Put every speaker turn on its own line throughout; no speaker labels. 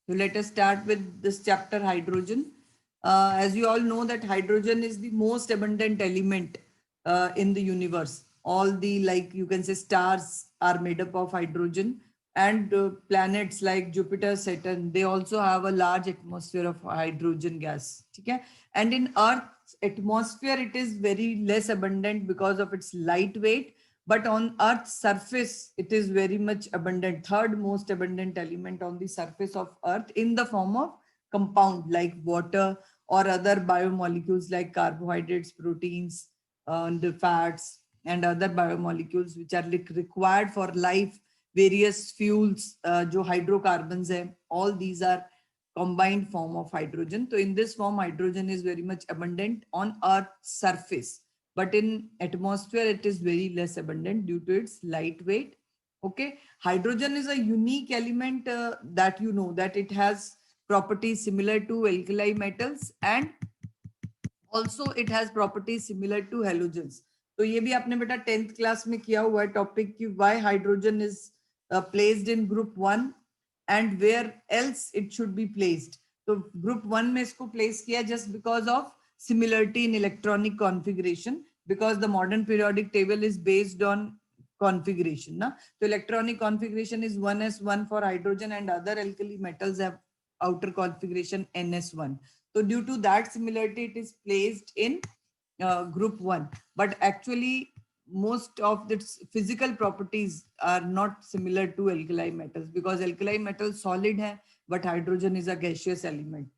So let us start with this chapter, hydrogen. As you all know that hydrogen is the most abundant element in the universe. All the, like you can say, stars are made up of hydrogen, and planets like Jupiter, Saturn, they also have a large atmosphere of hydrogen gas. Okay? And in Earth's atmosphere, it is very less abundant because of its lightweight, but on Earth's surface, it is very much abundant, third most abundant element on the surface of Earth in the form of compound like water or other biomolecules like carbohydrates, proteins, and the fats, and other biomolecules which are required for life, various fuels, जो hydrocarbons hai, all these are combined form of hydrogen. So in this form, hydrogen is very much abundant on Earth's surface, but in atmosphere it is very less abundant due to its lightweight. Okay, hydrogen is a unique element that you know that it has properties similar to alkali metals, and also it has properties similar to halogens. तो ये भी आपने बेटा 10th class में किया हुआ है topic कि why hydrogen is placed in group 1 and where else it should be placed. तो group 1 में इसको place किया just because of similarity in electronic configuration, because the modern periodic table is based on configuration na. So electronic configuration is 1s1 for hydrogen, and other alkali metals have outer configuration ns1. So due to that similarity, it is placed in group 1. But actually, most of its physical properties are not similar to alkali metals, because alkali metals solid है, but hydrogen is a gaseous element.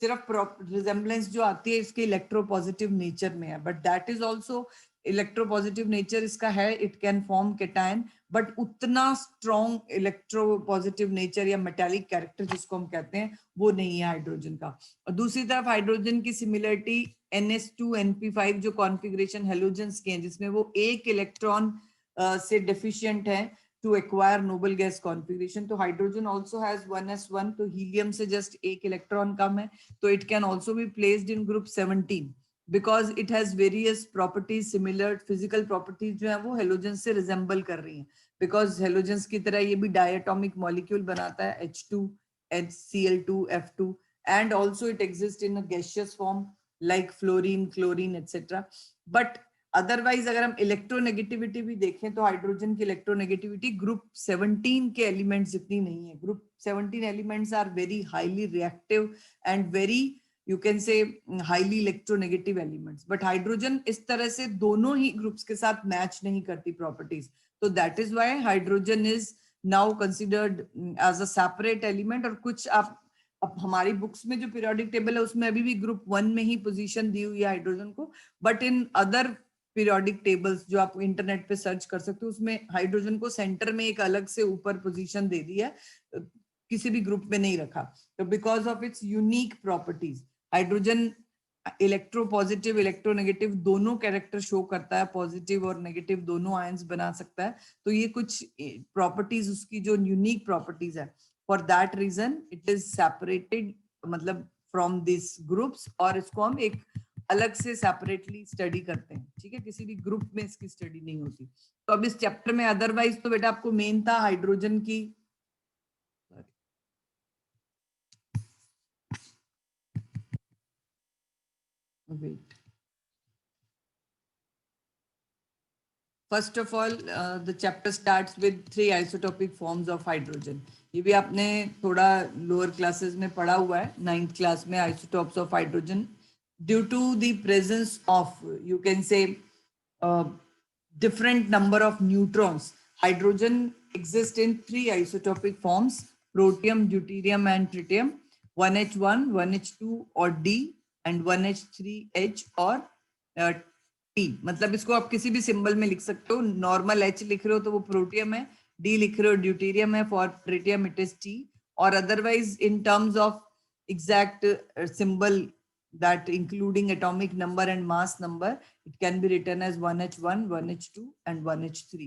सिर्फ resemblance जो आती है इसके electropositive nature में है, but that is also electropositive nature इसका है, it can form cation, but उतना स्ट्रॉन्ग इलेक्ट्रोपॉजिटिव नेचर या मेटालिक कैरेक्टर जिसको हम कहते हैं वो नहीं है हाइड्रोजन का. और दूसरी तरफ हाइड्रोजन की सिमिलरिटी NH2 NP5 जो कॉन्फ़िगरेशन हेलोजेंस के हैं जिसमें वो एक इलेक्ट्रॉन से डेफिशिएंट है to acquire noble gas configuration. तो hydrogen also has 1s1, तो helium से just एक electron कम है, तो it can also be placed in group 17 because it has various properties similar, physical properties जो हैं वो halogens से resemble कर रही हैं, because halogens की तरह ये भी diatomic molecule बनाता है H2, HCl2, F2, and also it exists in a gaseous form like fluorine, chlorine, etc. But otherwise अगर हम इलेक्ट्रोनेगेटिविटी भी देखें तो हाइड्रोजन की इलेक्ट्रोनेगेटिविटी ग्रुप 17 के एलिमेंट्स जितनी नहीं है. Group 17 elements are very highly reactive and very you can say highly electronegative elements, but hydrogen इस तरह से दोनों ही ग्रुप्स के साथ मैच नहीं करती प्रॉपर्टीज. तो that is why hydrogen is now considered as a separate element. और कुछ आप अब हमारी बुक्स में जो पीरियोडिक टेबल है उसमें अभी भी ग्रुप 1 में ही पोजीशन दी हुई है हाइड्रोजन को, but in other periodic tables जो आप इंटरनेट पे सर्च कर सकते हो उसमें हाइड्रोजन को सेंटर में एक अलग से ऊपर पोजीशन दे दी है, किसी भी ग्रुप में नहीं रखा. तो because of its unique properties hydrogen electro positive electronegative दोनों कैरेक्टर शो करता है, पॉजिटिव और नेगेटिव दोनों आयंस बना सकता है. तो ये कुछ प्रॉपर्टीज उसकी जो यूनिक प्रॉपर्टीज है, for that reason it is separated मतलब फ्रॉम दिस ग्रुप्स, और इसको हम एक अलग से सेपरेटली स्टडी करते हैं. ठीक है, किसी भी ग्रुप में इसकी स्टडी नहीं होती. तो अब इस चैप्टर में अदरवाइज तो बेटा आपको मेन था हाइड्रोजन की weight. First of all the chapter starts with 3 isotopic forms of hydrogen. ये भी आपने थोड़ा लोअर क्लासेस में पढ़ा हुआ है, 9th क्लास में, isotopes of hydrogen. Due to the presence of, you can say, different number of neutrons, hydrogen exists in 3 isotopic forms: protium, deuterium and tritium. 1h1, 1h2 or D, and 1h3H or T. मतलब इसको आप किसी भी symbol में लिख सकते हो. Normal H लिख रहे हो तो वो प्रोटियम है, D लिख रहे हो ड्यूटेरियम है, for tritium it is T. और otherwise in terms of exact symbol that including atomic number and mass number, it can be written as 1h1, 1h2 and 1h3.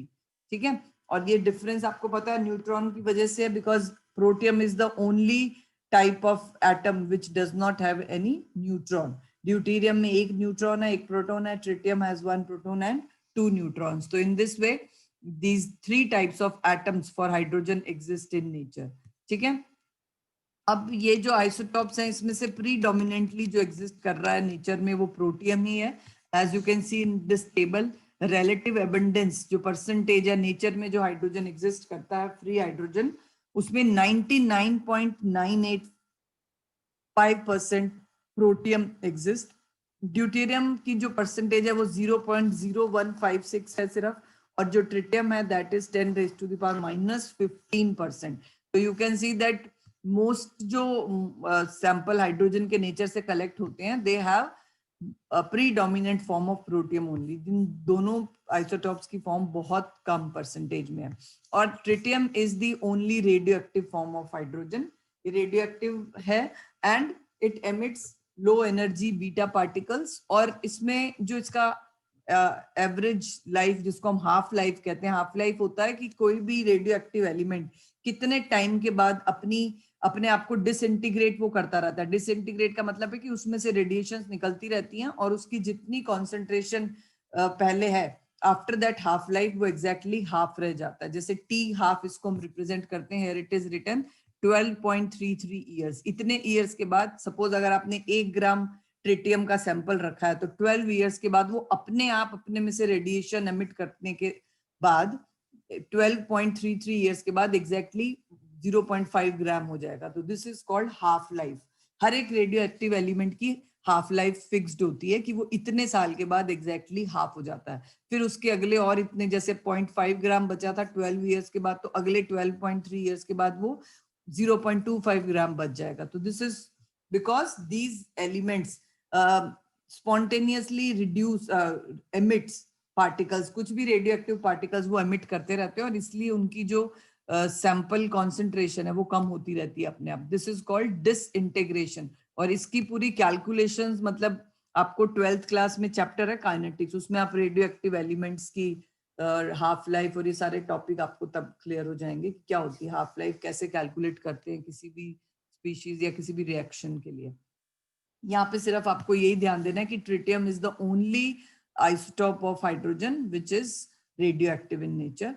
ठीक है, और ये डिफरेंस आपको पता है न्यूट्रॉन की वजह से, because protium is the only type of atom which does not have any neutron. Deuterium में एक न्यूट्रॉन है, एक प्रोटॉन है. Tritium has 1 proton and 2 neutrons. तो in this way these 3 types of atoms for hydrogen exist in nature. ठीक है, अब ये जो आइसोटॉप्स हैं इसमें से प्रीडोमिनेंटली जो एग्जिस्ट कर रहा है नेचर में वो प्रोटियम ही है. As you can see in this table, relative abundance जो परसेंटेज है नेचर में जो हाइड्रोजन एग्जिस्ट करता है फ्री हाइड्रोजन, उसमें 99.985% प्रोटियम एग्जिस्ट. ड्यूटेरियम की जो परसेंटेज है वो 0.0156 है सिर्फ, और जो ट्रिटियम है दैट इज 10⁻⁻15%. तो you can see that most जो सैंपल हाइड्रोजन के नेचर से कलेक्ट होते हैं they have predominant form of protium only. जिन दोनों आइसोटॉप्स की फॉर्म बहुत कम परसेंटेज में है. और tritium is the only radioactive form of hydrogen. ये रेडियो एक्टिव है and it emits low energy beta particles. और इसमें जो इसका एवरेज लाइफ जिसको हम हाफ लाइफ कहते हैं, हाफ लाइफ होता है कि कोई भी रेडियो एक्टिव एलिमेंट कितने टाइम के बाद अपने आप को डिसइंटीग्रेट वो करता रहता है. डिसइंटीग्रेट का मतलब है कि उसमें से रेडिएशन निकलती रहती हैं और उसकी जितनी कॉन्सेंट्रेशन पहले है आफ्टर दैट हाफ लाइफ वो एग्जैक्टली हाफ रह जाता है. जैसे टी हाफ इसको हम रिप्रेजेंट करते हैं, इट इज रिटन 12.33 ईयर्स. इतने ईयर्स के बाद सपोज अगर आपने 1 ग्राम ट्रिटियम का सैंपल रखा है तो 12 ईयर्स के बाद वो अपने आप अपने में से रेडिएशन एमिट करने के बाद 12.33 ईयर्स के बाद एग्जैक्टली 0.5 ग्राम हो जाएगा. तो this is called half life. हर एक रेडियो एक्टिव एलिमेंट की हाफ लाइफ फिक्स्ड होती है कि वो इतने साल के बाद एग्जैक्टली हाफ हो जाता है. फिर उसके अगले और इतने, जैसे 0.5 ग्राम बचा था 12 ईयर्स के बाद, तो अगले 12.3 ईयर्स के बाद वो 0.25 ग्राम बच जाएगा. तो this is because these elements spontaneously reduce emits particles. कुछ भी रेडियो एक्टिव पार्टिकल्स वो एमिट करते रहते हैं और इसलिए उनकी जो सैंपल कॉन्सेंट्रेशन है वो कम होती रहती है अपने आप. This is called disintegration. और इसकी पूरी कैलकुलेशंस, मतलब आपको 12th क्लास में चैप्टर है काइनेटिक्स, उसमें आप रेडियो एक्टिव एलिमेंट्स की हाफ लाइफ और ये सारे टॉपिक आपको तब क्लियर हो जाएंगे कि क्या होती है हाफ लाइफ, कैसे कैलकुलेट करते हैं किसी भी स्पीशीज या किसी भी रिएक्शन के लिए. यहाँ पे सिर्फ आपको यही ध्यान देना है कि tritium is the only isotope of hydrogen which is radio active in nature.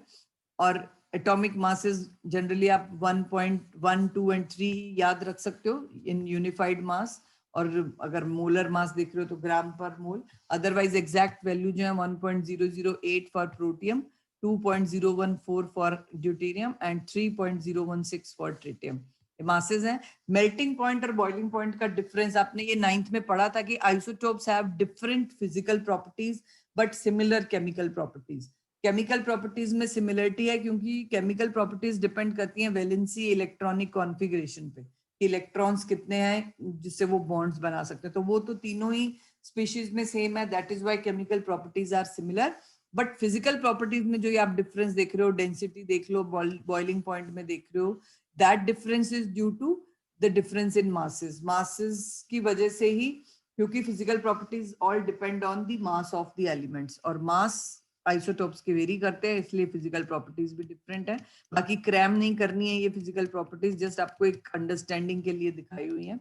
और एटॉमिक मासेस जनरली आप 1.1, 2 एंड 3 याद रख सकते हो इन यूनिफाइड मास. और अगर मोलर मास देख रहे हो तो ग्राम पर मोल. अदरवाइज एग्जैक्ट वैल्यू जो है 1.008 for protium, 2.014 for deuterium and 3.016 for tritium. Masses हैं. मेल्टिंग पॉइंट और बॉइलिंग पॉइंट का डिफरेंस आपने ये 9th में पढ़ा था कि isotopes have different physical properties but similar chemical properties. Chemical properties में सिमिलरिटी है क्योंकि केमिकल प्रॉपर्टीज डिपेंड करती हैं वैलेंसी इलेक्ट्रॉनिक कॉन्फ़िगरेशन पे, इलेक्ट्रॉन्स कितने हैं जिससे वो बॉन्ड्स बना सकते हैं. तो वो तो तीनों ही स्पीशीज में सेम है, that is why chemical properties are similar. But physical properties में जो ये आप डिफरेंस देख रहे हो, डेंसिटी देख लो, बॉइलिंग पॉइंट में देख रहे हो, that difference is due to the difference in masses. Masses की वजह से ही, क्योंकि physical properties all depend on the mass of the elements और मास आइसोटोप्स के वेरी करते हैं, इसलिए फिजिकल प्रॉपर्टीज भी डिफरेंट है. बाकी क्रैम नहीं करनी है ये फिजिकल प्रॉपर्टीज, जस्ट आपको एक अंडरस्टैंडिंग के लिए दिखाई हुई है.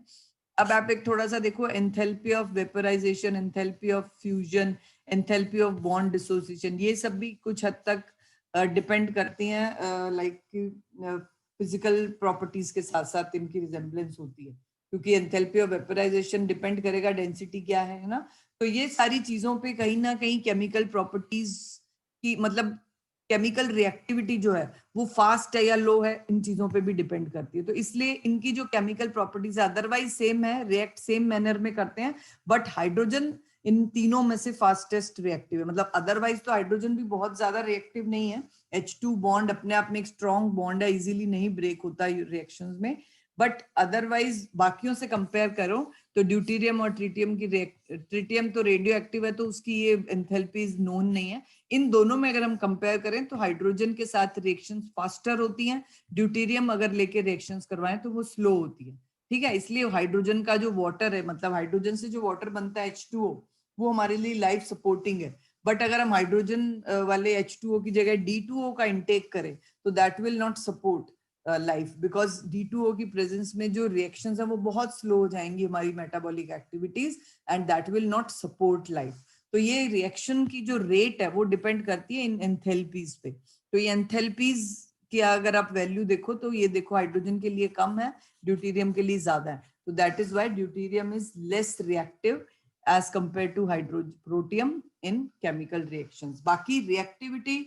अब आप एक थोड़ा सा देखो, enthalpy of vaporisation, enthalpy of fusion, enthalpy of bond dissociation, ये सब भी कुछ हद तक डिपेंड करती हैं लाइक फिजिकल प्रॉपर्टीज के साथ साथ इनकी रिजेम्बलेंस होती है, क्योंकि एंथैल्पी ऑफ वेपराइजेशन डिपेंड करेगा डेंसिटी क्या है ना. तो ये सारी चीजों पे कहीं ना कहीं केमिकल प्रॉपर्टीज की, मतलब केमिकल रिएक्टिविटी जो है वो फास्ट है या लो है, इन चीजों पे भी डिपेंड करती है. तो इसलिए इनकी जो केमिकल प्रॉपर्टीज अदरवाइज सेम है, रिएक्ट सेम मैनर में करते हैं, बट हाइड्रोजन इन तीनों में से फास्टेस्ट रिएक्टिव है. मतलब अदरवाइज तो हाइड्रोजन भी बहुत ज्यादा रिएक्टिव नहीं है. H2 बॉन्ड अपने आप में एक स्ट्रॉन्ग बॉन्ड है, इजीली नहीं ब्रेक होता रिएक्शंस में. बट अदरवाइज बाकियों से कंपेयर करो तो ड्यूटेरियम और ट्रिटियम की, ट्रिटियम तो रेडियो एक्टिव है तो उसकी ये एंथैल्पीज नोन नहीं है. इन दोनों में अगर हम कंपेयर करें तो हाइड्रोजन के साथ रिएक्शंस फास्टर होती हैं, ड्यूटेरियम अगर लेके रिएक्शंस करवाएं तो वो स्लो होती है. ठीक है, इसलिए हाइड्रोजन का जो वाटर है, मतलब हाइड्रोजन से जो वाटर बनता है H2O, वो हमारे लिए लाइफ सपोर्टिंग है. बट अगर हम हाइड्रोजन वाले H2O की जगह D2O का इंटेक करें तो that will not support life, because D2O की प्रेजेंस में जो रिएक्शंस है वो बहुत स्लो हो जाएंगी हमारी metabolic activities and that will not support life. तो ये रिएक्शन की जो रेट है वो डिपेंड करती है इन एंथैल्पीज पे. तो ये एंथैल्पीज की अगर आप वैल्यू देखो तो ये देखो हाइड्रोजन के लिए कम है, ड्यूटेरियम के लिए ज्यादा है, तो that is why deuterium is less reactive as compare to protium in chemical reactions. बाकी रिएक्टिविटी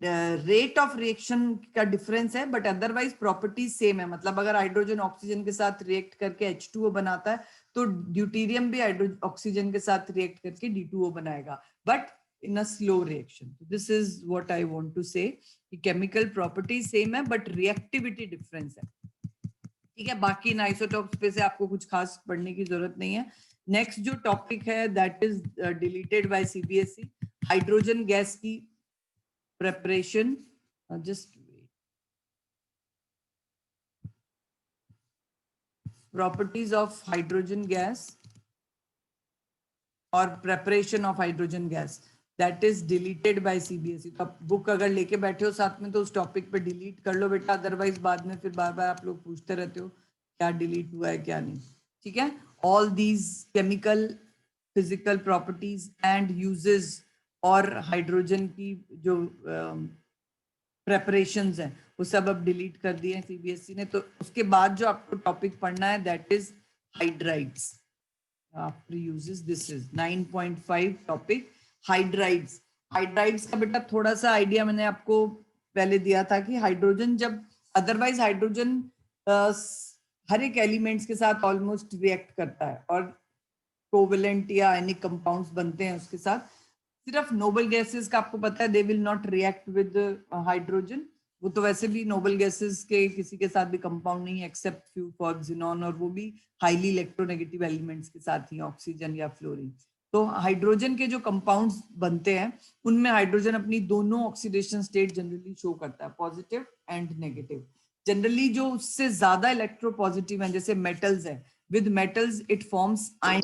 रेट ऑफ रिएक्शन का डिफरेंस है, बट अदरवाइज प्रॉपर्टीज सेम है. मतलब अगर हाइड्रोजन ऑक्सीजन के साथ रिएक्ट करके H2O बनाता है तो ड्यूटेरियम भी ऑक्सीजन के साथ रिएक्ट करके D2O बनाएगा, but in a slow reaction. This is what I want to say. कि chemical properties same है but reactivity difference है. ठीक है, बाकी इन आइसोटॉप्स पे से आपको कुछ खास पढ़ने की जरूरत नहीं है. नेक्स्ट जो टॉपिक है that is deleted by CBSE, hydrogen gas की preparation. Just properties of hydrogen gas और preparation of hydrogen gas, that is deleted by CBSE. तो बुक अगर लेके बैठे हो साथ में तो उस टॉपिक पे डिलीट कर लो बेटा, अदरवाइज बाद में फिर बार बार आप लोग पूछते रहते हो क्या डिलीट हुआ है क्या नहीं. ठीक है, all these chemical physical properties and uses और हाइड्रोजन की जो प्रेपरेशंस हैं वो सब अब डिलीट कर दिए हैं CBSE ने. तो उसके बाद जो आपको टॉपिक पढ़ना है that is hydrides after uses. This is 9.5 topic hydrides. Hydrides का बेटा थोड़ा सा आइडिया मैंने आपको पहले दिया था कि हाइड्रोजन जब अदरवाइज हाइड्रोजन हर एक एलिमेंट्स के साथ ऑलमोस्ट रिएक्ट करता है और कोवेलेंट या आयनिक कंपाउंड्स बनते हैं उसके साथ. सिर्फ नोबल गैसेस का आपको पता है they will not react with hydrogen. वो तो वैसे भी नोबल गैसेस के किसी के साथ भी कंपाउंड नहीं है एक्सेप्ट फ्यू फॉर xenon, और वो भी हाईली इलेक्ट्रोनेगेटिव एलिमेंट्स के साथ ही, ऑक्सीजन या फ्लोरीन. तो हाइड्रोजन के जो कंपाउंड्स बनते हैं उनमें हाइड्रोजन अपनी दोनों ऑक्सीडेशन स्टेट जनरली शो करता है, पॉजिटिव एंड नेगेटिव. जनरली जो उससे ज्यादा इलेक्ट्रोपॉजिटिव है जैसे मेटल्स है, with metals it forms ion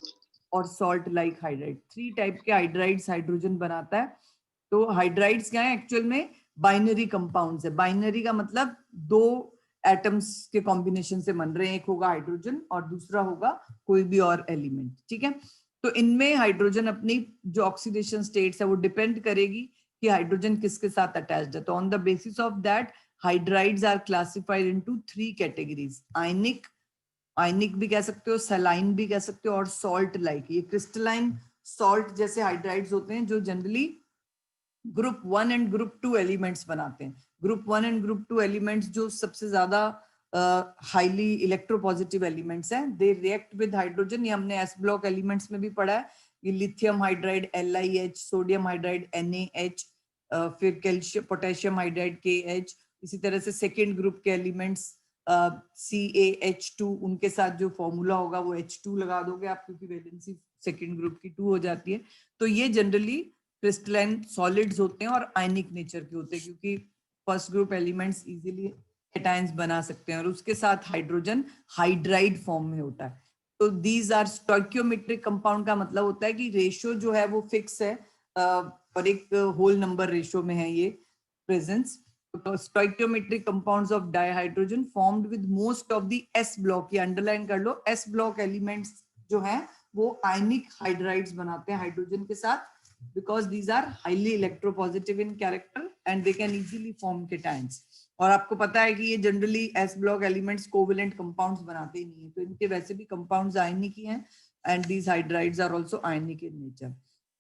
और सॉल्ट लाइक हाइड्राइड. 3 टाइप के हाइड्राइड्स हाइड्रोजन बनाता है. तो हाइड्राइड्स क्या है एक्चुअल में बाइनरी कंपाउंड्स है. बाइनरी का मतलब 2 एटम्स के कॉम्बिनेशन से बन रहे हैं, एक होगा हाइड्रोजन और दूसरा होगा कोई भी और एलिमेंट. ठीक है, तो इनमें हाइड्रोजन अपनी जो ऑक्सीडेशन स्टेट्स है वो डिपेंड करेगी कि हाइड्रोजन किसके साथ अटैच्ड है. तो on the basis of that hydrides are classified into 3 categories. Ionic, ionic भी कह सकते हो, सलाइन भी कह सकते हो, और सॉल्ट लाइक. ये क्रिस्टलाइन सॉल्ट जैसे हाइड्राइड्स होते हैं जो generally group 1 and group 2 elements बनाते हैं. ग्रुप 1 एंड ग्रुप 2 एलिमेंट्स जो सबसे ज्यादा हाईली इलेक्ट्रोपॉजिटिव एलिमेंट्स हैं, दे रिएक्ट विद हाइड्रोजन. ये हमने एस ब्लॉक एलिमेंट्स में भी पढ़ा है. ये lithium hydride LiH, sodium hydride NaH, फिर कैल्शियम पोटेशियम हाइड्राइड KH. इसी तरह से सेकेंड ग्रुप के एलिमेंट्स CaH2, उनके साथ जो फॉर्मूला होगा वो H2 लगा दोगे आप क्योंकि वैलेंसी सेकेंड ग्रुप की 2 हो जाती है. तो ये जनरली क्रिस्टलाइन सॉलिड्स होते हैं और आयनिक नेचर के होते हैं क्योंकि first group elements easily cations बना सकते हैं और उसके साथ हाइड्रोजन हाइड्राइड फॉर्म में होता है. तो दीज आर स्टोइकियोमेट्रिक कंपाउंड का मतलब होता है कि रेशियो जो है वो फिक्स है और एक होल नंबर रेशियो में है ये प्रेजेंस. तो stoichiometric compounds of dihydrogen formed with most of the S block, ये अंडरलाइन कर लो, S ब्लॉक एलिमेंट्स जो हैं वो आयनिक हाइड्राइड्स बनाते हैं हाइड्रोजन के साथ because these are highly electropositive in character and they can easily form cations. और आपको पता है कि ये generally S block elements covalent compounds बनाते ही नहीं है, तो इनके वैसे भी कंपाउंड्स आयनिक ही हैं and these hydrides are also ionic in nature.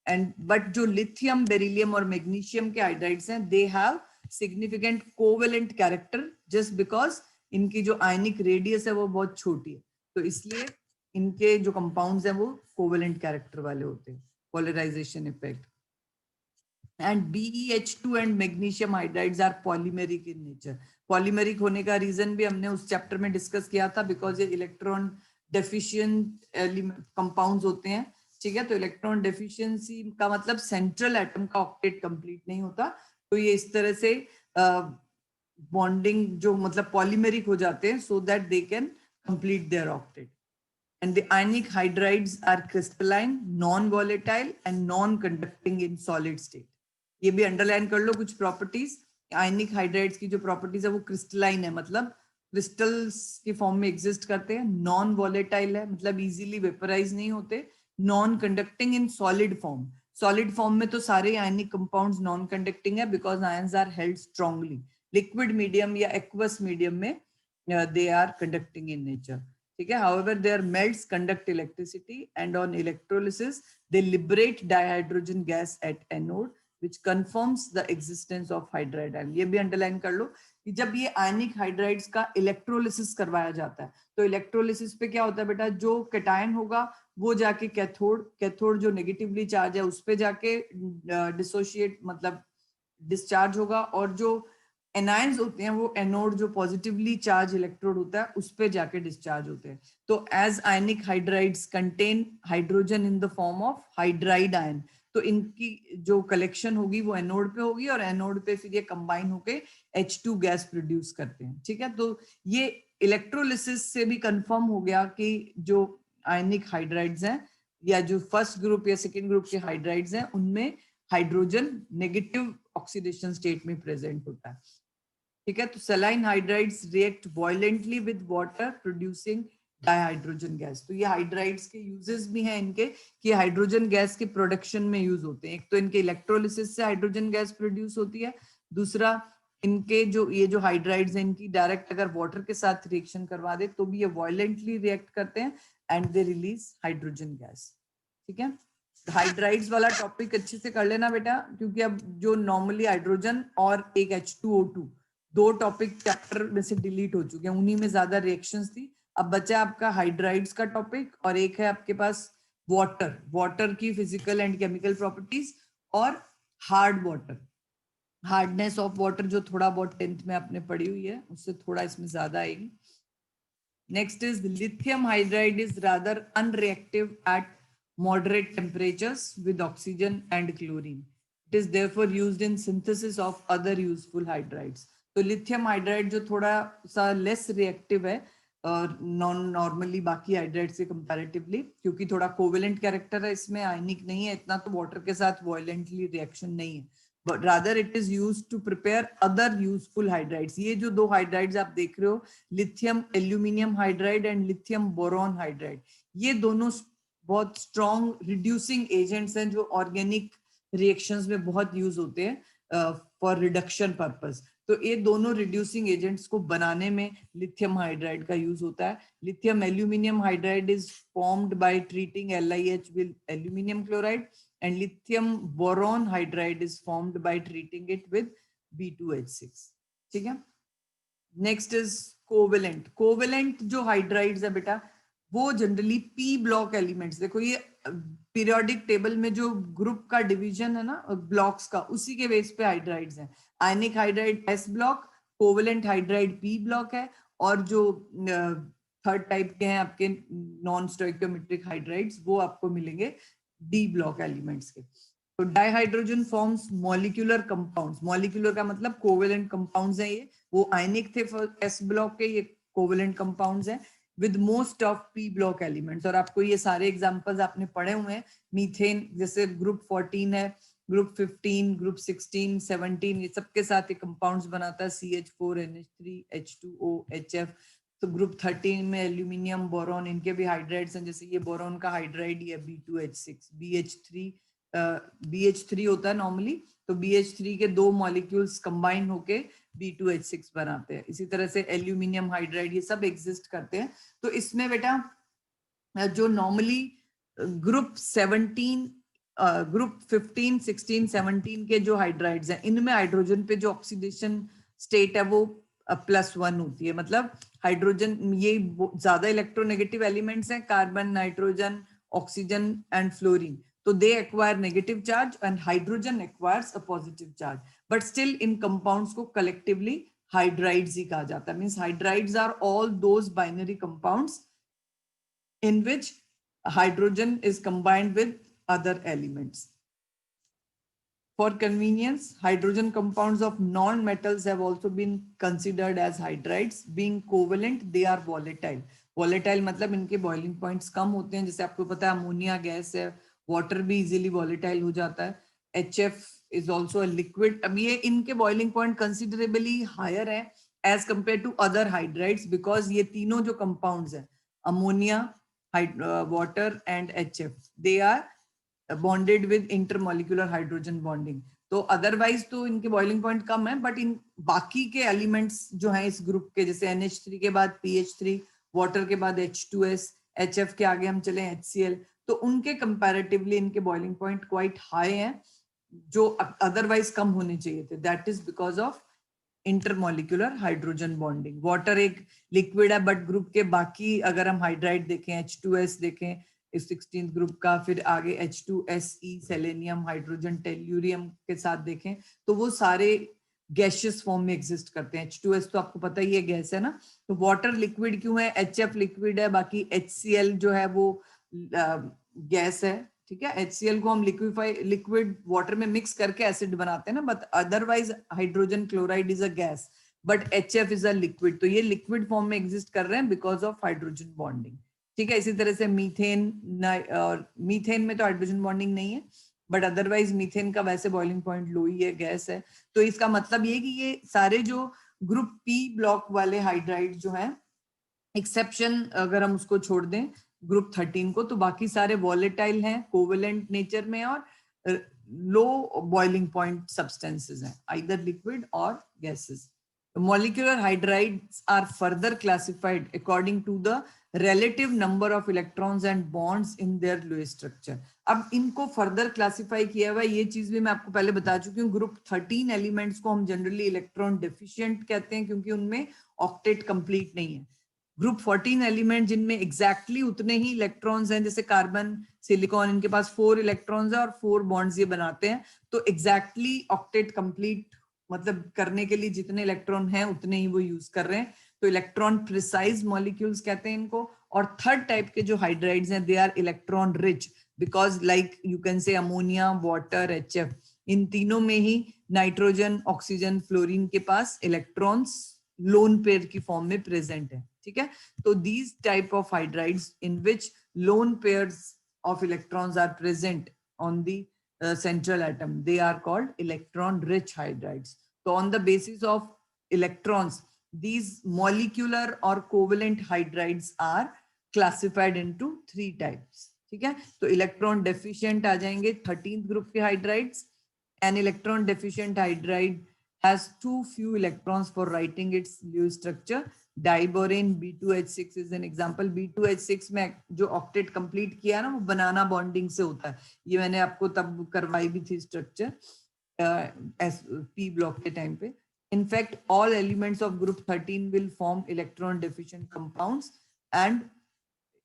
And but जो लिथियम, बेरिलियम और मैग्नीशियम के हाइड्राइड्स हैं they have significant covalent character just because इनकी जो आयनिक रेडियस है वो बहुत छोटी है, तो इसलिए इनके जो कंपाउंड्स हैं वो कोवेलेंट कैरेक्टर वाले होते हैं, polarization effect. And BeH2 and magnesium hydrides are polymeric in nature. Polymeric होने का रीजन भी हमने उस चैप्टर में डिस्कस किया था, बिकॉज ये इलेक्ट्रॉन डेफिशिएंट कंपाउंड्स होते हैं. ठीक है, तो इलेक्ट्रॉन डेफिशिएंसी का मतलब सेंट्रल एटम का ऑक्टेट कंप्लीट नहीं होता, तो ये इस तरह से बॉन्डिंग जो मतलब पॉलीमेरिक हो जाते हैं so that they can complete their octet. And the ionic hydrides are crystalline, non-volatile and non-conducting in solid state. ये भी अंडरलाइन कर लो कुछ प्रॉपर्टीज. आयनिक हाइड्राइड्स की जो प्रॉपर्टीज है वो क्रिस्टलाइन है, मतलब क्रिस्टल्स के फॉर्म में एग्जिस्ट करते हैं. नॉन वॉलेटाइल है, मतलब इजीली वेपराइज नहीं होते. Non conducting in solid form. Solid form में तो सारे आयनिक कंपाउंड्स नॉन कंडक्टिंग है because ions are held strongly, liquid medium या एक्वस मीडियम में they are conducting in nature. ठीक है. However, their melts conduct electricity and on electrolysis they liberate dihydrogen gas at anode which confirms the existence of hydride ion. ये भी underline कर लो कि जब ये आयनिक हाइड्राइड्स का इलेक्ट्रोलिसिस करवाया जाता है तो इलेक्ट्रोलिसिस पे क्या होता है बेटा, जो कैटायन होगा वो जाके कैथोड जो नेगेटिवली चार्ज है उस पे जाके डिसोशिएट मतलब डिस्चार्ज होगा, और जो एनायंस होते हैं वो एनोड जो पॉजिटिवली चार्ज इलेक्ट्रोड होता है उस पे जाके डिस्चार्ज होते हैं. तो as ionic hydrides contain hydrogen in the form of hydride ion, तो इनकी जो कलेक्शन होगी वो एनोड पे होगी और एनोड पे फिर ये कंबाइन होके H2 गैस प्रोड्यूस करते हैं. ठीक है. तो ये इलेक्ट्रोलिसिस से भी कंफर्म हो गया कि जो आयनिक हाइड्राइड्स हैं या जो फर्स्ट ग्रुप या सेकेंड ग्रुप के हाइड्राइड्स हैं उनमें हाइड्रोजन नेगेटिव ऑक्सीडेशन स्टेट में प्रेजेंट होता है. ठीक है. तो saline hydrides react violently with water producing dihydrogen gas. तो ये हाइड्राइड्स के यूजेस भी हैं इनके कि हाइड्रोजन गैस के प्रोडक्शन में यूज होते हैं. एक तो इनके इलेक्ट्रोलिसिस से हाइड्रोजन गैस प्रोड्यूस होती है, दूसरा इनके जो ये जो हाइड्राइड्स हैं इनकी डायरेक्ट अगर वाटर के साथ रिएक्शन करवा दे तो भी ये वायलेंटली रिएक्ट करते हैं and they release hydrogen gas. ठीक है. हाइड्राइड्स वाला टॉपिक अच्छे से कर लेना बेटा, क्योंकि अब जो नॉर्मली हाइड्रोजन और एक H2O2 दो टॉपिक चैप्टर में से डिलीट हो चुके हैं, उन्हीं में ज्यादा रिएक्शंस थी. अब बचा आपका हाइड्राइड्स का टॉपिक और एक है आपके पास वाटर की फिजिकल एंड केमिकल प्रॉपर्टीज और hard water, hardness of water जो थोड़ा बहुत 10th में आपने पढ़ी हुई है उससे थोड़ा इसमें ज्यादा आएगी. Next is lithium hydride is rather unreactive at moderate temperatures with oxygen and chlorine. It is therefore used in synthesis of other useful hydrides. तो लिथियम हाइड्राइड जो थोड़ा सा लेस रिएक्टिव है नॉन नॉर्मली बाकी हाइड्राइड से comparatively, क्योंकि थोड़ा covalent character है इसमें, आयनिक नहीं है इतना, तो वाटर के साथ वायलेंटली रिएक्शन नहीं है, but rather it is used to prepare other useful hydrides. ये जो दो हाइड्राइड्स आप देख रहे हो, lithium aluminium hydride and lithium boron hydride, ये दोनों बहुत स्ट्रॉन्ग रिड्यूसिंग एजेंट्स हैं जो ऑर्गेनिक रिएक्शंस में बहुत यूज होते हैं फॉर रिडक्शन पर्पस. तो ये दोनों रिड्यूसिंग एजेंट्स को बनाने में लिथियम हाइड्राइड का यूज होता है. Lithium aluminium hydride is formed by treating LiH with aluminium chloride and lithium boron hydride is formed by treating it with B2H6. ठीक है. Next is covalent. कोवेलेंट जो hydrides है बेटा वो जनरली P ब्लॉक एलिमेंट्स, देखो ये periodic table में जो ग्रुप का डिवीजन है ना ब्लॉक्स का, उसी के बेस पे हाइड्राइड्स हैं. Ionic hydride S block, covalent hydride P block है, और जो थर्ड टाइप के हैं आपके नॉन स्टोइकियोमेट्रिक हाइड्राइड्स वो आपको मिलेंगे D ब्लॉक एलिमेंट्स के. तो dihydrogen forms molecular compounds. Molecular का मतलब कोवेलेंट कंपाउंड्स हैं ये, वो आयनिक थे S ब्लॉक के, ये कोवेलेंट कंपाउंड्स हैं with most of P block elements. और आपको ये सारे एग्जांपल्स आपने पढ़े हुए हैं. मीथेन जैसे ग्रुप 14 है, ग्रुप 15, ग्रुप 16, 17, ये सबके साथ ये कंपाउंड्स बनाता है CH4NH3 H2O HF. तो ग्रुप 13 में एल्यूमिनियम बोरॉन, इनके भी हाइड्राइड्स हैं, जैसे ये बोरॉन का हाइड्राइड ही है B2H6. BH3 होता है नॉर्मली, तो BH3 के दो मॉलिक्यूल्स कंबाइन होके B2H6 बनाते हैं. इसी तरह से एल्यूमिनियम हाइड्राइड, ये सब एग्जिस्ट करते हैं. तो इसमें बेटा जो नॉर्मली ग्रुप 17, ग्रुप 15, 16, 17 के जो हाइड्राइड्स हैं, इनमें हाइड्रोजन पे जो ऑक्सीडेशन स्टेट है वो +1 होती है. मतलब हाइड्रोजन, ये ज्यादा इलेक्ट्रोनेगेटिव एलिमेंट्स हैं, carbon, nitrogen, oxygen and fluorine. So they acquire negative charge and hydrogen acquires a positive charge. But still in compounds को collectively hydrides ही कहा जाता है. Means hydrides are all those binary compounds in which hydrogen is combined with other elements. For convenience, hydrogen compounds of non-metals have also been considered as hydrides. Being covalent, they are volatile. Volatile मतलब इनके boiling points कम होते हैं. जैसे आपको पता है ammonia gas है, water भी इजीली वॉलेटाइल हो जाता है. HF is also a liquid. अब ये इनके बॉइलिंग पॉइंट कंसिडरेबली हायर है as compare to other hydrides, because ये तीनों जो कंपाउंड्स हैं, ammonia, water and HF, they are bonded with intermolecular hydrogen bonding. तो अदरवाइज तो इनके बॉइलिंग पॉइंट कम है, बट इन बाकी के एलिमेंट्स जो हैं इस ग्रुप के, जैसे NH3 के बाद PH3, वाटर के बाद H2S, HF के आगे हम चले HCl, तो उनके कंपैरेटिवली इनके बॉइलिंग पॉइंट क्वाइट हाई हैं, जो अदरवाइज कम होने चाहिए थे. That is because of intermolecular hydrogen bonding. Water एक लिक्विड है, बट ग्रुप के बाकी अगर हम हाइड्राइड देखें, H2S देखें इस 16th ग्रुप का, फिर आगे H2SE सेलेनियम हाइड्रोजन टेल्यूरियम के साथ देखें, तो वो सारे गैशियस फॉर्म में एग्जिस्ट करते हैं. H2S तो आपको पता ही है गैस है ना. तो वाटर लिक्विड क्यों है, HF लिक्विड है, बाकी HCl जो है वो गैस है. ठीक है, HCl को हम लिक्विड वाटर में मिक्स करके एसिड बनाते हैं ना, but otherwise hydrogen chloride is a gas, but HF is a liquid. तो ये लिक्विड फॉर्म में एग्जिस्ट कर रहे हैं बिकॉज ऑफ हाइड्रोजन बॉन्डिंग. ठीक है, इसी तरह से मीथेन, और मीथेन में तो हाइड्रोजन बॉन्डिंग नहीं है, बट अदरवाइज मीथेन का वैसे बॉइलिंग पॉइंट लो ही है, गैस है. तो इसका मतलब ये कि ये सारे जो ग्रुप P ब्लॉक वाले हाइड्राइड जो हैं, एक्सेप्शन अगर हम उसको छोड़ दें ग्रुप 13 को, तो बाकी सारे वॉलेटाइल हैं, कोवेलेंट नेचर में, और लो बॉइलिंग पॉइंट सब्सटेंसेस हैं, आइदर लिक्विड और gases. Molecular hydrides are further classified according to the relative number of electrons and bonds in their Lewis structure. अब इनको फर्दर क्लासिफाई किया हुआ है, ये चीज भी मैं आपको पहले बता चुकी हूँ. ग्रुप 13 एलिमेंट्स को हम जनरली इलेक्ट्रॉन डेफिशिएंट कहते हैं, क्योंकि उनमें ऑक्टेट कंप्लीट नहीं है. ग्रुप 14 एलिमेंट जिनमें एग्जैक्टली उतने ही इलेक्ट्रॉन्स हैं, जैसे कार्बन, सिलिकॉन, इनके पास 4 इलेक्ट्रॉन्स है और 4 बॉन्ड्स ये बनाते हैं, तो एग्जैक्टली ऑक्टेट कंप्लीट मतलब करने के लिए जितने इलेक्ट्रॉन हैं उतने ही वो यूज कर रहे हैं, तो इलेक्ट्रॉन प्रिसाइज मॉलिक्यूल्स कहते हैं इनको. और थर्ड टाइप के जो हाइड्राइड्स हैं, they are electron rich, because like you can say ammonia, water, HF, इन तीनों में ही नाइट्रोजन, ऑक्सीजन, फ्लोरीन के पास इलेक्ट्रॉन्स लोन पेयर की फॉर्म में प्रेजेंट है. ठीक है, तो these type of hydrides in which lone pairs of electrons are present on the central atom, they are called electron rich hydrides. So on the basis of electrons, these molecular or covalent hydrides are classified into 3 types. ठीक है, तो electron deficient आ जाएंगे 13th group के hydrides. An electron deficient hydride has too few electrons for writing its Lewis structure. Diborane B2H6 is an example. B2H6 में जो octet complete किया ना, वो बनाना बॉन्डिंग से होता है. ये मैंने आपको तब करवाई भी थी स्ट्रक्चर P ब्लॉक के टाइम पे. In fact all elements of group 13 will form electron deficient compounds, and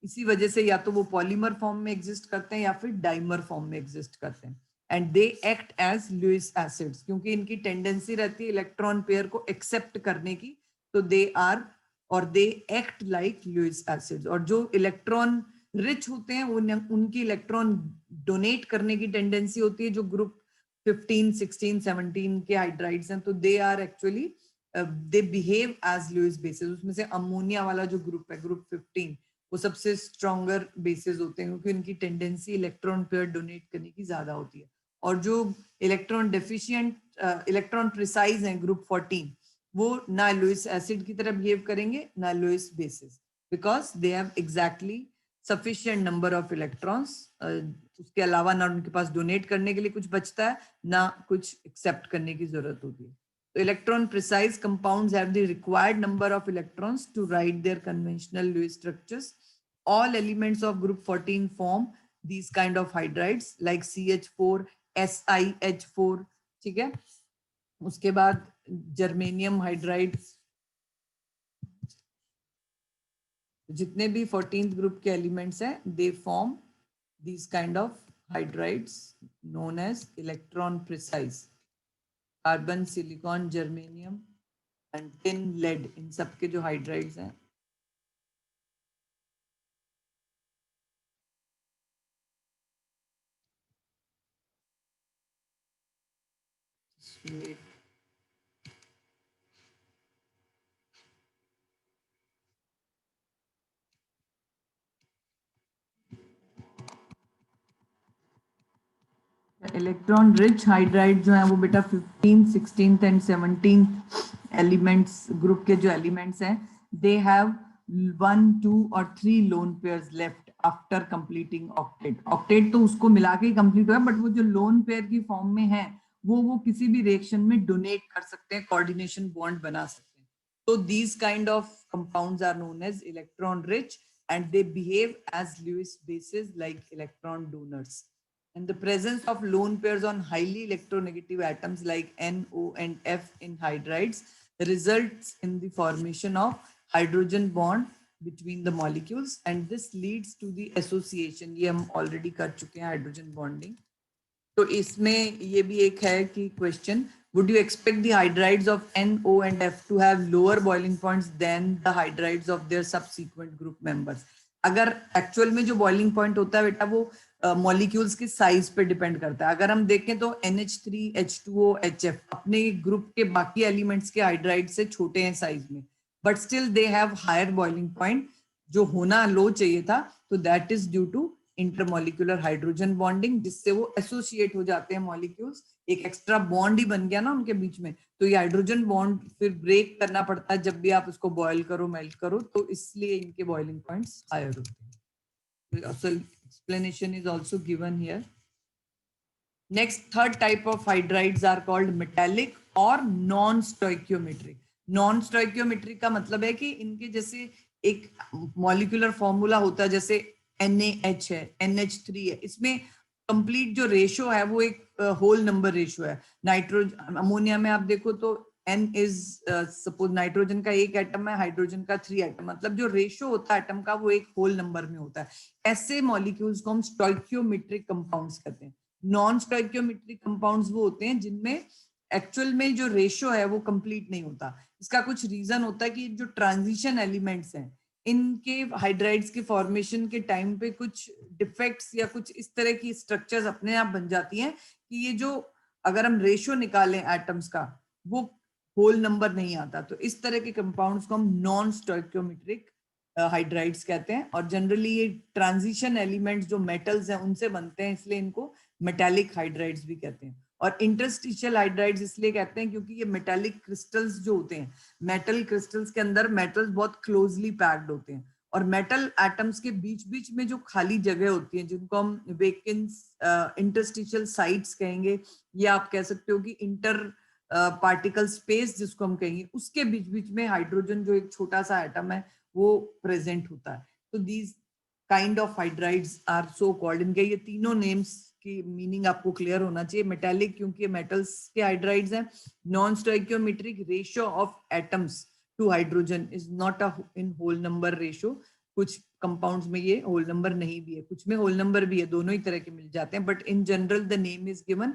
इसी वजह से या तो वो पॉलीमर फॉर्म में एग्जिस्ट करते हैं या फिर डाइमर फॉर्म में एग्जिस्ट करते हैं. And they act as Lewis acids, क्योंकि इनकी टेंडेंसी रहती है इलेक्ट्रॉन पेयर को एक्सेप्ट करने की, तो दे आर और they act like Lewis acids. और जो इलेक्ट्रॉन रिच होते हैं उनकी इलेक्ट्रॉन डोनेट करने की टेंडेंसी होती है, जो ग्रुप 15, 16, 17 के हाइड्राइड्स हैं, तो they are actually they behave as Lewis bases. उसमें से अमोनिया वाला जो ग्रुप है, ग्रुप 15, वो सबसे स्ट्रॉन्गर बेसिस होते हैं, क्योंकि उनकी टेंडेंसी इलेक्ट्रॉन पेयर डोनेट करने की ज्यादा होती है. और जो इलेक्ट्रॉन डेफिशिएंट, इलेक्ट्रॉन प्रिसाइज हैं ग्रुप 14, वो ना लुइस एसिड की तरह बिहेव करेंगे ना Lewis bases, because they have exactly sufficient number of electrons. उसके अलावा ना उनके पास डोनेट करने के लिए कुछ बचता है, ना कुछ एक्सेप्ट करने की जरूरत होती है. तो electron precise compounds have the required number of electrons to write their conventional Lewis structures. All elements of group 14 form these kind of hydrides like CH4, SiH4. ठीक है, उसके बाद जर्मेनियम हाइड्राइड, जितने भी 14th ग्रुप के elements हैं, they form these kind of hydrides known as electron precise. Carbon, silicon, germanium and tin, lead, इन सब के जो हाइड्राइड्स हैं, इलेक्ट्रॉन रिच हाइड्राइड जो है वो बेटा 15, 16 एंड 17 एलिमेंट्स ग्रुप के जो एलिमेंट्स हैं, दे हैव 1, 2 और 3 lone pairs left after completing octet. Octet तो उसको मिला के कंप्लीट हुआ है, बट वो जो लोन पेयर की फॉर्म में है वो किसी भी रिएक्शन में डोनेट कर सकते हैं, कोऑर्डिनेशन बॉन्ड बना सकते हैं. तो these kind of compounds are known as electron rich and they behave as Lewis bases like electron donors. And the presence of lone pairs on highly electronegative atoms like N, O, and F in hydrides results in the formation of hydrogen bond between the molecules, and this leads to the association. ये हम already कर चुके हैं hydrogen bonding. तो इसमें ये भी एक है कि question, would you expect the hydrides of N, O, and F to have lower boiling points than the hydrides of their subsequent group members? अगर एक्चुअल में जो बॉइलिंग पॉइंट होता है बेटा वो मॉलिक्यूल्स के साइज पे डिपेंड करता है. अगर हम देखें तो NH3, H2O, HF अपने ग्रुप के बाकी एलिमेंट्स के हाइड्राइड से छोटे हैं साइज में, but still they have higher boiling point जो होना लो चाहिए था. तो that is due to intermolecular hydrogen bonding, जिससे वो एसोसिएट हो जाते हैं मॉलिक्यूल्स, एक एक्स्ट्रा बॉन्ड ही बन गया ना उनके बीच में. तो ये हाइड्रोजन बॉन्ड फिर ब्रेक करना पड़ता है जब भी आप उसको बॉयल करो, मेल्ट करो, तो इसलिए इनके बॉइलिंग पॉइंट्स हायर होते हैं. So explanation is also given here. Next, third type of hydrides are called metallic or non-stoichiometric. Non-stoichiometric का मतलब है कि इनके जैसे एक मॉलिक्यूलर फॉर्मूला होता है, जैसे NaH है, NH3 है, इसमें कंप्लीट जो रेशियो है वो एक होल नंबर रेशियो है. नाइट्रोजन अमोनिया में आप देखो तो N इज सपोज नाइट्रोजन का एक एटम है, हाइड्रोजन का 3 एटम, मतलब जो रेशियो होता है एटम का वो एक होल नंबर में होता है. ऐसे मॉलिक्यूल्स को हम स्टोइकियोमेट्रिक कंपाउंड्स कहते हैं. नॉन स्टोइकियोमेट्रिक कंपाउंड्स वो होते हैं जिनमें एक्चुअल में जो रेशियो है वो कंप्लीट नहीं होता. इसका कुछ रीजन होता है कि जो ट्रांजिशन एलिमेंट्स हैं इनके हाइड्राइड्स के फॉर्मेशन के टाइम पे कुछ डिफेक्ट्स या कुछ इस तरह की स्ट्रक्चर्स अपने आप बन जाती हैं कि ये जो अगर हम रेशियो निकालें एटम्स का वो होल नंबर नहीं आता. तो इस तरह के कंपाउंड्स को हम नॉन स्टोइकियोमेट्रिक हाइड्राइड्स कहते हैं. और जनरली ये ट्रांजिशन एलिमेंट्स जो मेटल्स हैं उनसे बनते हैं, इसलिए इनको मेटालिक हाइड्राइड्स भी कहते हैं. और इंटरस्टिशियल हाइड्राइड्स इसलिए कहते हैं क्योंकि ये मेटालिक क्रिस्टल्स जो होते हैं, मेटल क्रिस्टल्स के अंदर मेटल्स बहुत क्लोजली पैक्ड होते हैं, और मेटल एटम्स के बीच बीच में जो खाली जगह होती है जिनको हम वेकेंट इंटरस्टिशियल साइट्स कहेंगे, या आप कह सकते हो कि इंटर पार्टिकल स्पेस जिसको हम कहेंगे, उसके बीच बीच में हाइड्रोजन जो एक छोटा सा एटम है वो प्रेजेंट होता है. तो these kind of hydrides are so called. इनके ये तीनों नेम्स की मीनिंग आपको क्लियर होना चाहिए. मेटालिक क्योंकि मेटल्स के हाइड्राइड्स हैं. Non stoichiometric, ratio of atoms to hydrogen is not a in whole number ratio. कुछ कंपाउंड्स में ये होल नंबर नहीं भी है, कुछ में होल नंबर भी है, दोनों ही तरह के मिल जाते हैं, but in general the name is given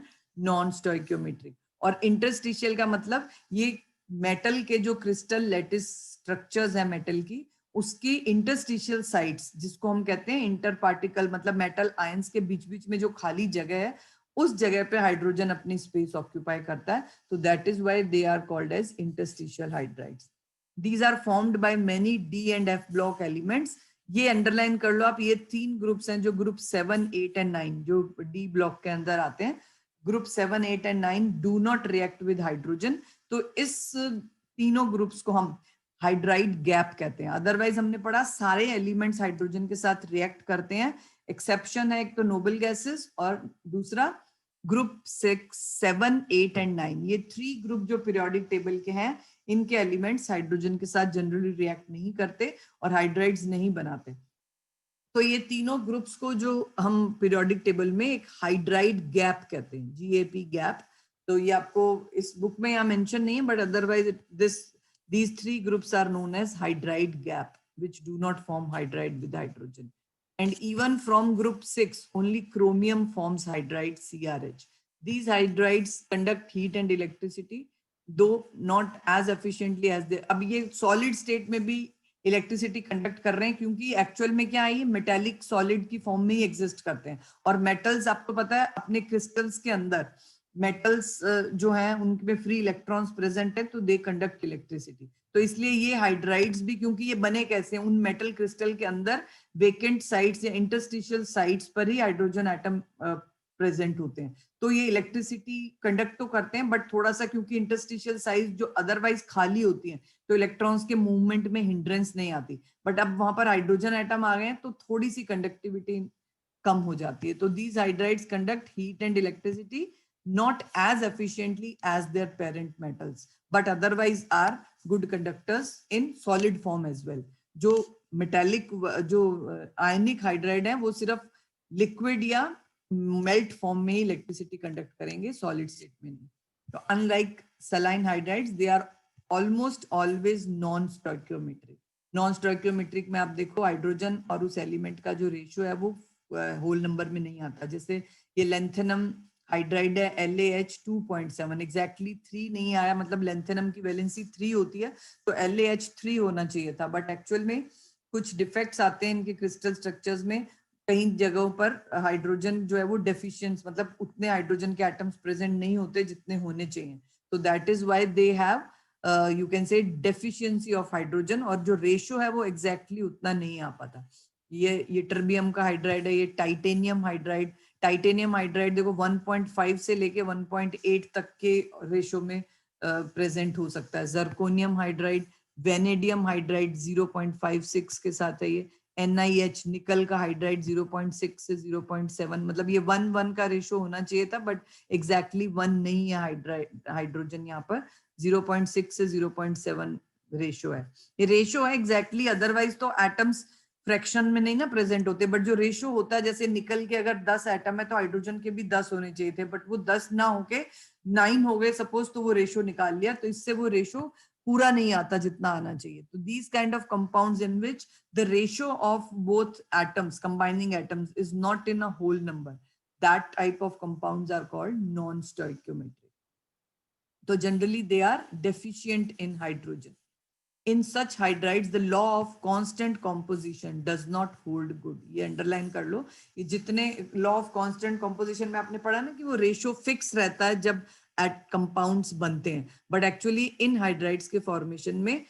non stoichiometric. और इंटरस्टिशियल का मतलब ये मेटल के जो क्रिस्टल लैटिस स्ट्रक्चर्स है मेटल की, उसकी इंटरस्टिशियल साइट्स जिसको हम कहते हैं इंटर पार्टिकल, मतलब मेटल आयंस के बीच बीच में जो खाली जगह है उस जगह पे हाइड्रोजन अपनी स्पेस ऑक्यूपाई करता है. तो that is why they are called as interstitial hydrides. These are formed by many D and F block elements. ये अंडरलाइन कर लो आप, ये 3 ग्रुप्स हैं जो ग्रुप 7, 8 and 9 जो D ब्लॉक के अंदर आते हैं. Group 7, 8 and 9 do not react with hydrogen. तो इस तीनों ग्रुप्स को हम हाइड्राइड गैप कहते हैं. अदरवाइज हमने पढ़ा सारे एलिमेंट्स हाइड्रोजन के साथ रिएक्ट करते हैं. एक्सेप्शन है एक तो नोबल गैसेस और दूसरा ग्रुप 6, 7, 8 and 9. ये 3 ग्रुप जो पीरियोडिक टेबल के हैं इनके एलिमेंट्स हाइड्रोजन के साथ जनरली रिएक्ट नहीं करते और हाइड्राइड्स नहीं बनाते. तो ये तीनों ग्रुप्स को जो हम पीरियोडिक टेबल में एक हाइड्राइड गैप कहते हैं, GAP गैप. तो ये आपको इस बुक में यहाँ मेंशन नहीं है, but otherwise these 3 groups are known as hydride gap, which do not form hydride with hydrogen. And even from group 6, only chromium forms hydride CRH. These hydrides conduct heat and electricity, though not as efficiently as they. अब ये solid state में भी electricity conduct कर रहे हैं क्योंकि actual में क्या है, ये मेटालिक सॉलिड की फॉर्म में ही एग्जिस्ट करते हैं. और मेटल्स आपको पता है अपने क्रिस्टल्स के अंदर मेटल्स जो हैं उनमें फ्री इलेक्ट्रॉन्स प्रेजेंट है, तो दे कंडक्ट इलेक्ट्रिसिटी. तो इसलिए ये हाइड्राइड्स भी, क्योंकि ये बने कैसे हैं, उन मेटल क्रिस्टल के अंदर वेकेंट साइट्स या इंटरस्टिशियल साइट्स पर ही हाइड्रोजन एटम प्रेजेंट होते हैं. तो ये इलेक्ट्रिसिटी कंडक्ट तो करते हैं, बट थोड़ा सा क्योंकि इंटरस्टिशियल साइट्स जो अदरवाइज खाली होती हैं तो इलेक्ट्रॉन्स के मूवमेंट में हिंड्रेंस नहीं आती. बट अब वहां पर हाइड्रोजन एटम आ गए हैं तो थोड़ी सी कंडक्टिविटी कम हो जाती है. तो these hydrides conduct heat and electricity not as efficiently as their parent metals, but otherwise are good conductors in solid form as well. जो metallic जो ionic hydride है वो सिर्फ liquid या melt form में electricity conduct करेंगे, solid state में नहीं. So unlike saline hydrides, they are almost always non-stoichiometric. Non-stoichiometric में आप देखो हाइड्रोजन और उस एलिमेंट का जो रेशियो है वो होल नंबर में नहीं आता. जैसे ये लेंथेनम हाइड्राइड है LaH2.7, एग्जैक्टली 3 नहीं आया, मतलब लेंथेनम की वैलेंसी 3 होती है तो LaH3 होना चाहिए था, बट एक्चुअल में कुछ डिफेक्ट्स आते हैं इनके क्रिस्टल स्ट्रक्चर्स में. कई जगहों पर हाइड्रोजन जो है वो डेफिशिएंस, मतलब उतने हाइड्रोजन के एटम्स प्रेजेंट नहीं होते जितने होने चाहिए. तो that is why they have you can से डेफिशिएंसी ऑफ हाइड्रोजन, और जो रेशियो है वो एग्जैक्टली उतना नहीं आ पाता. ये टर्बियम का हाइड्राइड है, ये टाइटेनियम हाइड्राइड. टाइटेनियम हाइड्राइड देखो 1.5 से लेके 1.8 तक के रेशियो में प्रेजेंट हो सकता है. जर्कोनियम हाइड्राइड, वेनेडियम हाइड्राइड 0.56 के साथ है. ये NiH निकल का हाइड्राइड 0.6 से 0.7, मतलब ये 1:1 का रेशियो होना चाहिए था, बट एग्जैक्टली 1 नहीं है. हाइड्रोजन यहाँ पर 0.6 से 0.7 रेशियो है. ये रेशियो है एग्जैक्टली, अदरवाइज तो एटम्स फ्रैक्शन में नहीं ना प्रेजेंट होते, बट जो रेशियो होता है, जैसे निकल के अगर 10 एटम है तो हाइड्रोजन के भी 10 होने चाहिए थे, बट वो 10 ना होके 9 हो गए सपोज, तो वो रेशियो निकाल लिया, तो इससे वो रेशियो पूरा नहीं आता जितना आना चाहिए. तो these kind of compounds in which the ratio of both atoms, combining atoms, is not in a whole number, that type of compounds are called non stoichiometric. तो generally they are deficient in hydrogen. In such hydrides, the law of constant composition does not hold good. ये underline कर लो. ये जितने law of constant composition में आपने पढ़ा ना कि वो रेशियो फिक्स रहता है जब एट कंपाउंड्स बनते हैं, बट एक्चुअली इन हाइड्राइड्स के फॉर्मेशन में